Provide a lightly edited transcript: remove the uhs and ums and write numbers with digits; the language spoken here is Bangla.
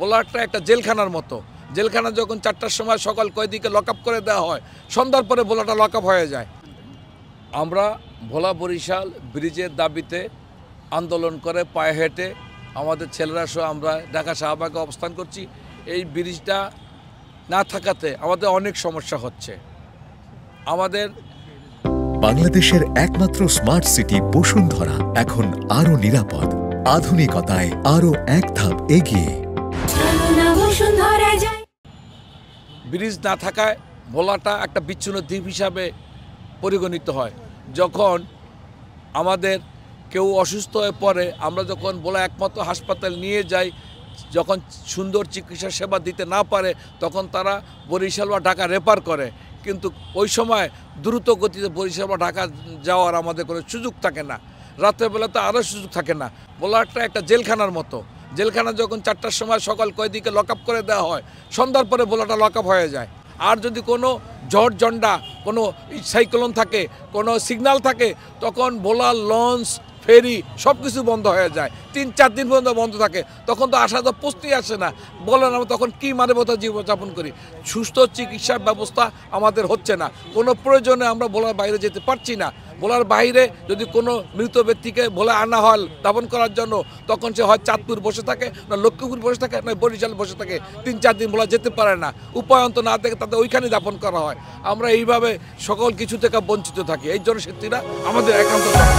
বোলারটা একটা জেলখানার মতো। জেলখানা যখন 4টার সময় সকল কয়েদিকে লক আপ করে দেওয়া হয়, সন্ধ্যার পরে বোলারটা লক আপ হয়ে যায়। আমরা ভোলা বরিশাল ব্রিজের দাবিতে আন্দোলন করে পায়ে হেঁটে আমাদের ছেলেরা সহ আমরা ঢাকা শাহবাগে অবস্থান করছি। এই ব্রিজটা না থাকাতে আমাদের অনেক সমস্যা হচ্ছে। আমাদের বাংলাদেশের একমাত্র স্মার্ট সিটি বসুন্ধরা এখন আরো নিরাপদ, আধুনিকতায় আরো এক ধাপ এগিয়ে। ব্রিজ না থাকায় ভোলাটা একটা বিচ্ছিন্ন দ্বীপ হিসাবে পরিগণিত হয়। যখন আমাদের কেউ অসুস্থ হয়ে পড়ে, আমরা যখন ভোলা একমাত্র হাসপাতাল নিয়ে যাই, যখন সুন্দর চিকিৎসা সেবা দিতে না পারে তখন তারা বরিশাল বা ঢাকা রেফার করে। কিন্তু ওই সময় দ্রুত গতিতে বরিশাল বা ঢাকা যাওয়ার আমাদের কোনো সুযোগ থাকে না। রাত্রেবেলা তো আরও সুযোগ থাকে না। বোলারটা একটা জেলখানার মতো। জেলখানা যখন 4টার সময় সকল কয়েদিকে লক আপ করে দেওয়া হয়, সন্ধ্যার পরে বোলারটা লক আপ হয়ে যায়। আর যদি কোনো ঝড় ঝন্ডা, কোনো সাইক্লোন থাকে, কোনো সিগন্যাল থাকে, তখন বোলার, লঞ্চ, ফেরি সব কিছু বন্ধ হয়ে যায়। 3-4 দিন পর্যন্ত বন্ধ থাকে। তখন তো আসা তো পুষতেই আসে না। বলেন আমরা তখন কী মানবতা জীবনযাপন করি? সুস্থ চিকিৎসার ব্যবস্থা আমাদের হচ্ছে না। কোনো প্রয়োজনে আমরা ভোলার বাইরে যেতে পারছি না। ভোলার বাইরে যদি কোনো মৃত ব্যক্তিকে ভোলা আনা হয় দাফন করার জন্য, তখন সে হয় চাঁদপুর বসে থাকে, না লক্ষ্মীপুর বসে থাকে, না বরিশাল বসে থাকে। 3-4 দিন ভোলা যেতে পারে না। উপায়ন্ত না থেকে তাদের ওইখানে দাফন করা হয়। আমরা এইভাবে সকল কিছু থেকে বঞ্চিত থাকি। এই জনশক্তিরা আমাদের একান্ত দরকার।